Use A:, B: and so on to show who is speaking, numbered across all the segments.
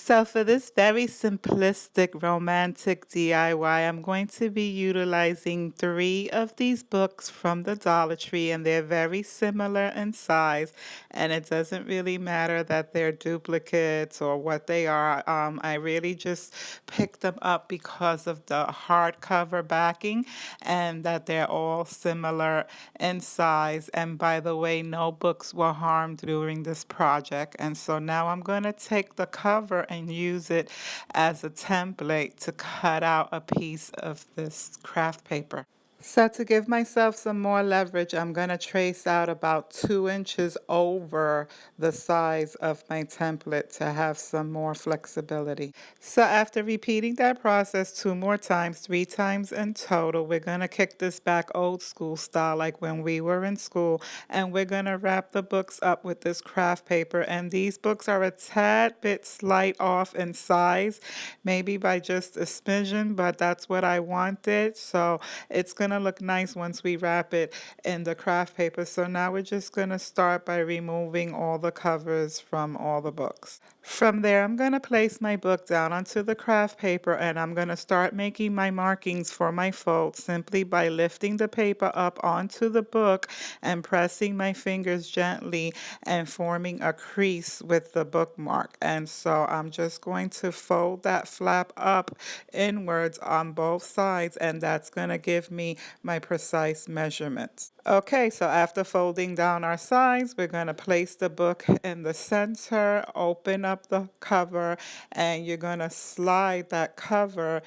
A: So for this very simplistic romantic DIY, I'm going to be utilizing three of these books from the Dollar Tree, and they're very similar in size, and it doesn't really matter that they're duplicates or what they are. I really just picked them up because of the hardcover backing and that they're all similar in size. And by the way, no books were harmed during this project. And so now I'm going to take the cover and use it as a template to cut out a piece of this craft paper. So to give myself some more leverage, I'm going to trace out about 2 inches over the size of my template to have some more flexibility. So after repeating that process 2 more times, 3 times in total, we're going to kick this back old school style like when we were in school, and we're going to wrap the books up with this craft paper. And these books are a tad bit slight off in size, maybe by just a smidgen, but that's what I wanted. So it's going to look nice once we wrap it in the craft paper. So now we're just going to start by removing all the covers from all the books. From there, I'm going to place my book down onto the craft paper, and I'm going to start making my markings for my fold simply by lifting the paper up onto the book and pressing my fingers gently and forming a crease with the bookmark. And so I'm just going to fold that flap up inwards on both sides, and that's going to give me my precise measurements. Okay, so after folding down our sides, we're going to place the book in the center, open up the cover, and you're going to slide that cover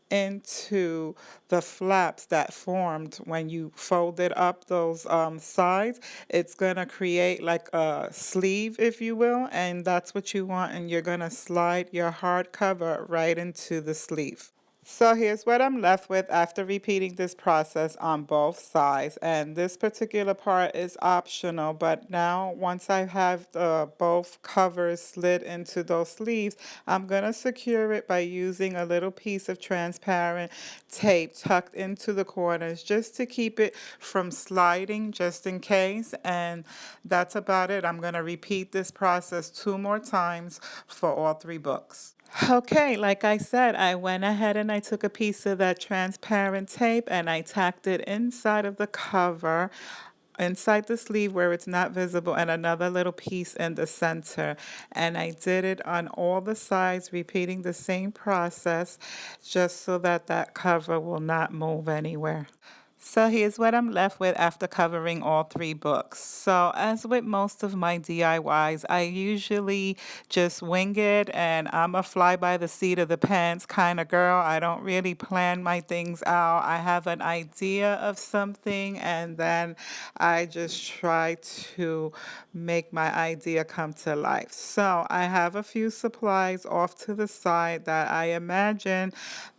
A: into the flaps that formed when you folded up those sides. It's going to create like a sleeve, if you will, and that's what you want, and you're going to slide your hard cover right into the sleeve. So here's what I'm left with after repeating this process on both sides. And this particular part is optional, but now once I have both covers slid into those sleeves, I'm going to secure it by using a little piece of transparent tape tucked into the corners just to keep it from sliding just in case. And that's about it. I'm going to repeat this process 2 more times for all three books. Okay, like I said, I went ahead and I took a piece of that transparent tape and I tacked it inside of the cover, inside the sleeve where it's not visible, and another little piece in the center. And I did it on all the sides, repeating the same process just so that that cover will not move anywhere. So here's what I'm left with after covering all three books. So as with most of my DIYs, I usually just wing it, and I'm a fly by the seat of the pants kind of girl. I don't really plan my things out. I have an idea of something and then I just try to make my idea come to life. So I have a few supplies off to the side that I imagine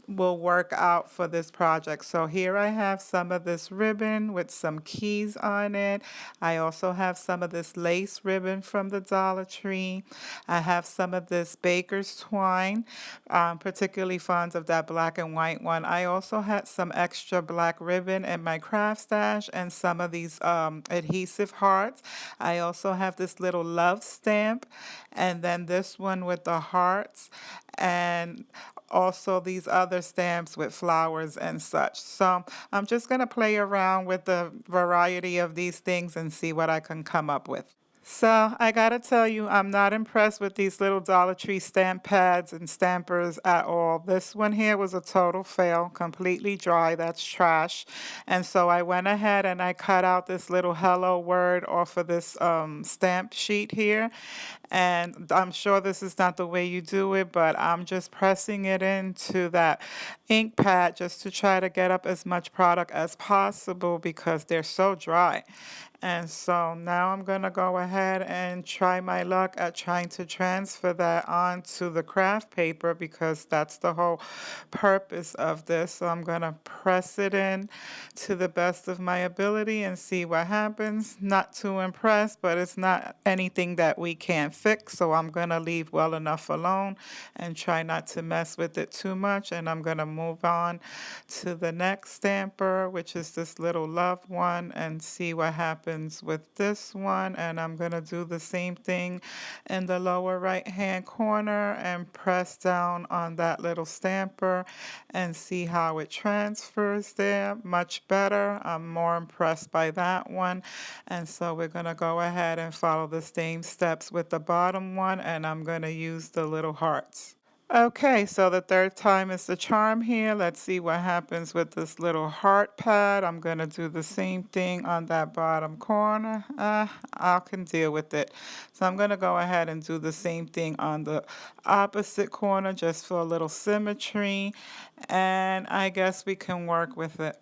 A: will work out for this project. So here I have some of this ribbon with some keys on it. I also have some of this lace ribbon from the Dollar Tree. I have some of this baker's twine, particularly fond of that black and white one. I also had some extra black ribbon in my craft stash and some of these adhesive hearts. I also have this little love stamp, and then this one with the hearts, and also these other stamps with flowers and such. So I'm just going to play around with the variety of these things and see what I can come up with. So I gotta tell you, I'm not impressed with these little Dollar Tree stamp pads and stampers at all. This one here was a total fail, completely dry. That's trash. And so I went ahead and I cut out this little hello word off of this stamp sheet here. And I'm sure this is not the way you do it, but I'm just pressing it into that ink pad just to try to get up as much product as possible because they're so dry. And so now I'm going to go ahead and try my luck at trying to transfer that onto the craft paper because that's the whole purpose of this. So I'm going to press it in to the best of my ability and see what happens. Not too impressed, but it's not anything that we can't fix. So I'm going to leave well enough alone and try not to mess with it too much. And I'm going to move on to the next stamper, which is this little love one, and see what happens with this one. And I'm going to do the same thing in the lower right hand corner and press down on that little stamper and see how it transfers there. Much better. I'm more impressed by that one. And so we're going to go ahead and follow the same steps with the bottom one, and I'm going to use the little hearts. Okay, so the third time is the charm here. Let's see what happens with this little heart pad. I'm going to do the same thing on that bottom corner. I can deal with it. So I'm going to go ahead and do the same thing on the opposite corner just for a little symmetry. And I guess we can work with it.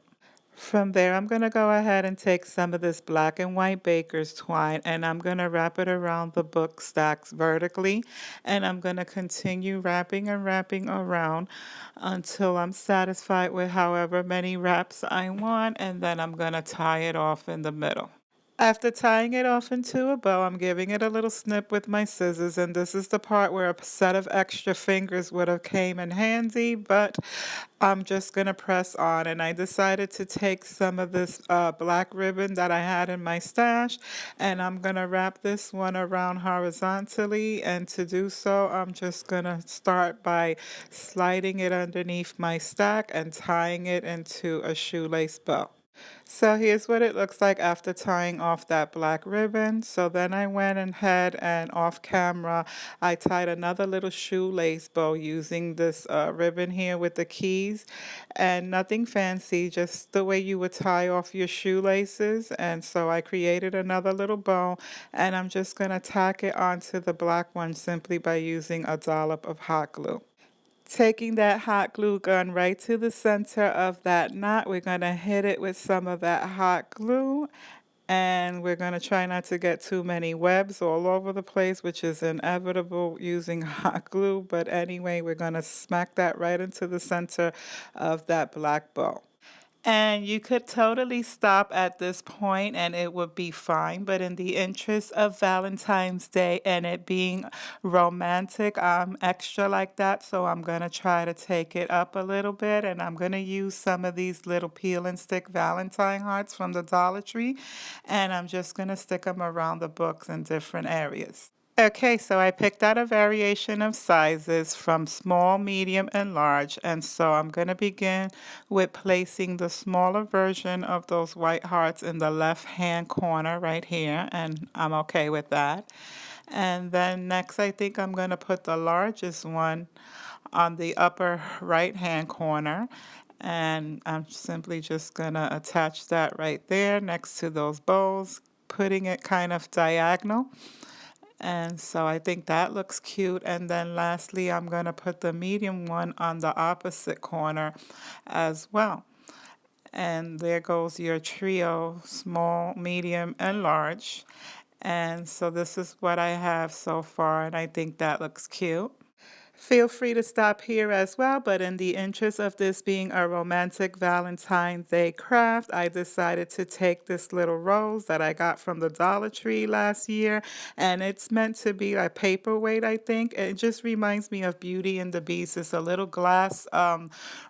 A: From there, I'm going to go ahead and take some of this black and white baker's twine and I'm going to wrap it around the book stacks vertically. And I'm going to continue wrapping and wrapping around until I'm satisfied with however many wraps I want. And then I'm going to tie it off in the middle. After tying it off into a bow, I'm giving it a little snip with my scissors, and this is the part where a set of extra fingers would have came in handy, but I'm just going to press on, and I decided to take some of this black ribbon that I had in my stash, and I'm going to wrap this one around horizontally, and to do so, I'm just going to start by sliding it underneath my stack and tying it into a shoelace bow. So here's what it looks like after tying off that black ribbon. So then I went ahead and off camera, I tied another little shoelace bow using this ribbon here with the keys. And nothing fancy, just the way you would tie off your shoelaces. And so I created another little bow, and I'm just going to tack it onto the black one simply by using a dollop of hot glue. Taking that hot glue gun right to the center of that knot, we're going to hit it with some of that hot glue. And we're going to try not to get too many webs all over the place, which is inevitable using hot glue. But anyway, we're going to smack that right into the center of that black bow. And you could totally stop at this point and it would be fine. But in the interest of Valentine's Day and it being romantic, I'm extra like that. So I'm going to try to take it up a little bit. And I'm going to use some of these little peel and stick Valentine hearts from the Dollar Tree. And I'm just going to stick them around the books in different areas. Okay, so I picked out a variation of sizes from small, medium, and large, and so I'm going to begin with placing the smaller version of those white hearts in the left-hand corner right here, and I'm okay with that. And then next, I think I'm going to put the largest one on the upper right-hand corner, and I'm simply just going to attach that right there next to those bows, putting it kind of diagonal. And so I think that looks cute. And then lastly, I'm going to put the medium one on the opposite corner as well. And there goes your trio, small, medium, and large. And so this is what I have so far, and I think that looks cute. Feel free to stop here as well, but in the interest of this being a romantic Valentine's Day craft, I decided to take this little rose that I got from the Dollar Tree last year, and it's meant to be a paperweight, I think. It just reminds me of Beauty and the Beast. It's a little glass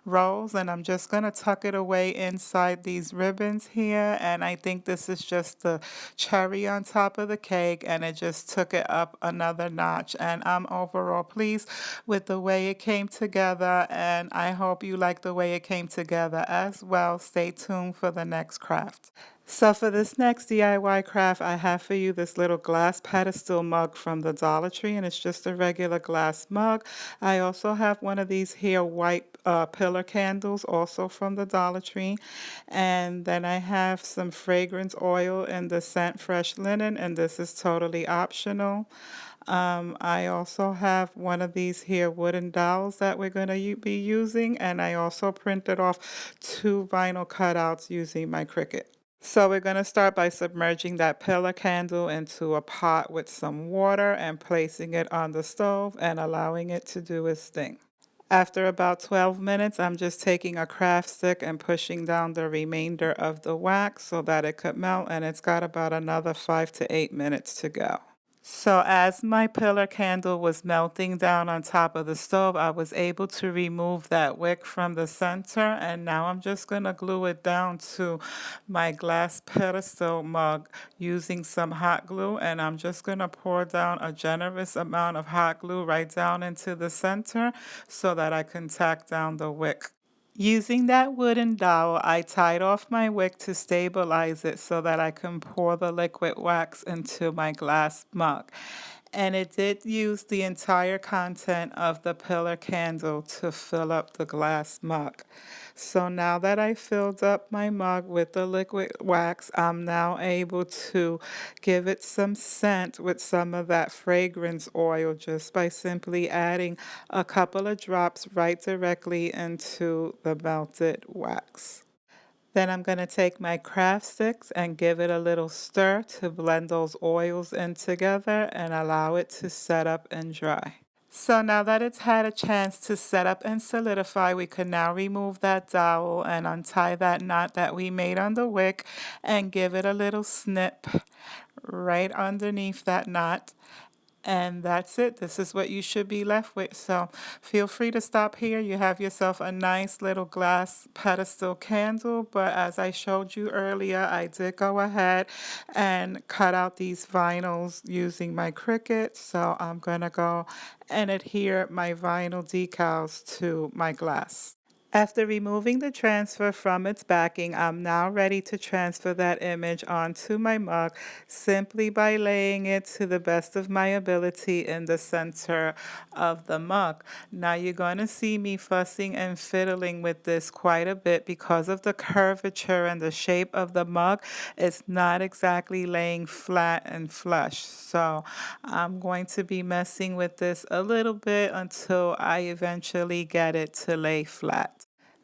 A: rose, and I'm just going to tuck it away inside these ribbons here, and I think this is just the cherry on top of the cake, and it just took it up another notch, and I'm overall pleased with the way it came together, and I hope you like the way it came together as well. Stay tuned for the next craft. So for this next DIY craft, I have for you this little glass pedestal mug from the Dollar Tree, and it's just a regular glass mug. I also have one of these here white pillar candles, also from the Dollar Tree. And then I have some fragrance oil in the scent Fresh Linen, and this is totally optional. I also have one of these here wooden dowels that we're going to be using, and I also printed off 2 vinyl cutouts using my Cricut. So we're going to start by submerging that pillar candle into a pot with some water and placing it on the stove and allowing it to do its thing. After about 12 minutes, I'm just taking a craft stick and pushing down the remainder of the wax so that it could melt, and it's got about another 5 to 8 minutes to go. So as my pillar candle was melting down on top of the stove, I was able to remove that wick from the center, and now I'm just going to glue it down to my glass pedestal mug using some hot glue, and I'm just going to pour down a generous amount of hot glue right down into the center so that I can tack down the wick. Using that wooden dowel, I tied off my wick to stabilize it so that I can pour the liquid wax into my glass mug. And it did use the entire content of the pillar candle to fill up the glass mug. So now that I filled up my mug with the liquid wax, I'm now able to give it some scent with some of that fragrance oil just by simply adding a couple of drops right directly into the melted wax. Then I'm going to take my craft sticks and give it a little stir to blend those oils in together and allow it to set up and dry. So now that it's had a chance to set up and solidify, we can now remove that dowel and untie that knot that we made on the wick and give it a little snip right underneath that knot. And that's it. This is what you should be left with. So feel free to stop here. You have yourself a nice little glass pedestal candle. But as I showed you earlier, I did go ahead and cut out these vinyls using my Cricut. So I'm going to go and adhere my vinyl decals to my glass. After removing the transfer from its backing, I'm now ready to transfer that image onto my mug simply by laying it to the best of my ability in the center of the mug. Now you're going to see me fussing and fiddling with this quite a bit because of the curvature and the shape of the mug. It's not exactly laying flat and flush. So I'm going to be messing with this a little bit until I eventually get it to lay flat.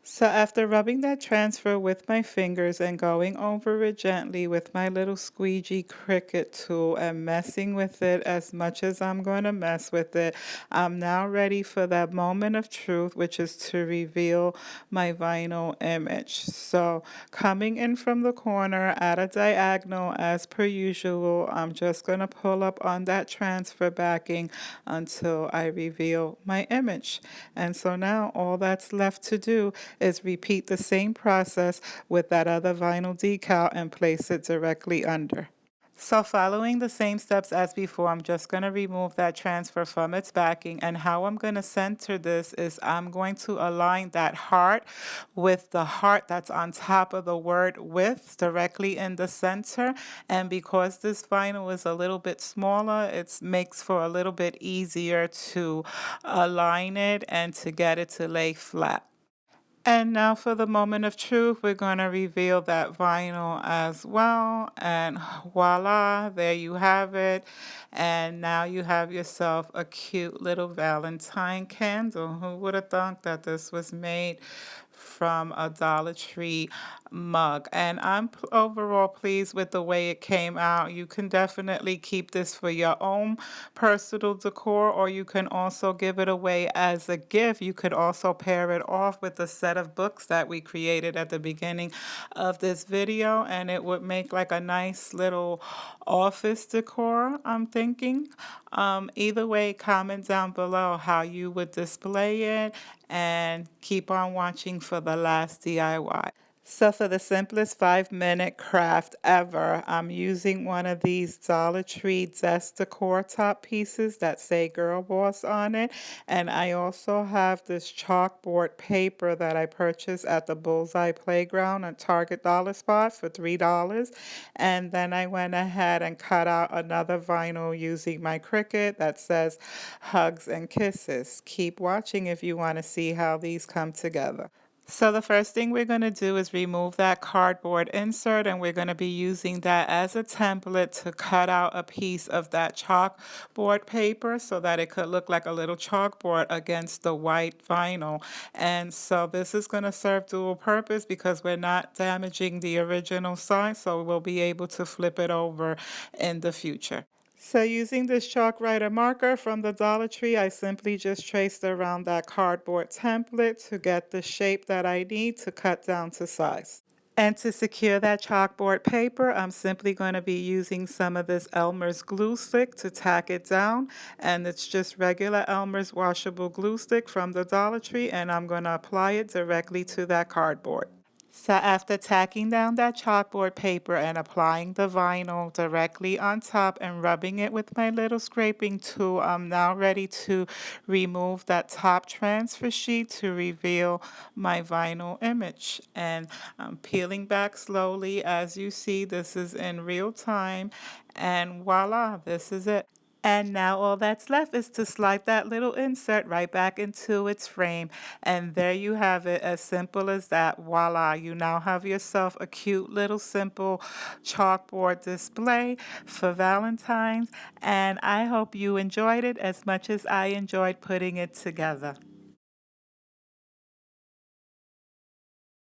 A: So after rubbing that transfer with my fingers and going over it gently with my little squeegee Cricut tool and messing with it as much as I'm going to mess with it, I'm now ready for that moment of truth, which is to reveal my vinyl image. So coming in from the corner at a diagonal as per usual, I'm just going to pull up on that transfer backing until I reveal my image. And so now all that's left to do is repeat the same process with that other vinyl decal and place it directly under. So following the same steps as before, I'm just going to remove that transfer from its backing. And how I'm going to center this is I'm going to align that heart with the heart that's on top of the word with directly in the center. And because this vinyl is a little bit smaller, it makes for a little bit easier to align it and to get it to lay flat. And now for the moment of truth, we're going to reveal that vinyl as well. And voila, there you have it. And now you have yourself a cute little Valentine candle. Who would have thought that this was made from a Dollar Tree mug? And I'm overall pleased with the way it came out. You can definitely keep this for your own personal decor, or you can also give it away as a gift. You could also pair it off with a set of books that we created at the beginning of this video, and it would make like a nice little office decor, I'm thinking. Either way, comment down below how you would display it and keep on watching for the last DIY. So for the simplest 5-minute craft ever, I'm using one of these Dollar Tree desk decor top pieces that say Girl Boss on it. And I also have this chalkboard paper that I purchased at the Bullseye Playground at Target Dollar Spot for $3. And then I went ahead and cut out another vinyl using my Cricut that says Hugs and Kisses. Keep watching if you want to see how these come together. So the first thing we're going to do is remove that cardboard insert, and we're going to be using that as a template to cut out a piece of that chalkboard paper so that it could look like a little chalkboard against the white vinyl. And so this is going to serve dual purpose because we're not damaging the original sign, so we'll be able to flip it over in the future. So using this chalk writer marker from the Dollar Tree, I simply just traced around that cardboard template to get the shape that I need to cut down to size. And to secure that chalkboard paper, I'm simply going to be using some of this Elmer's glue stick to tack it down. And it's just regular Elmer's washable glue stick from the Dollar Tree, and I'm going to apply it directly to that cardboard. So after tacking down that chalkboard paper and applying the vinyl directly on top and rubbing it with my little scraping tool, I'm now ready to remove that top transfer sheet to reveal my vinyl image. And I'm peeling back slowly. As you see, this is in real time. And voila, this is it. And now all that's left is to slide that little insert right back into its frame. And there you have it, as simple as that. Voila, you now have yourself a cute little simple chalkboard display for Valentine's. And I hope you enjoyed it as much as I enjoyed putting it together.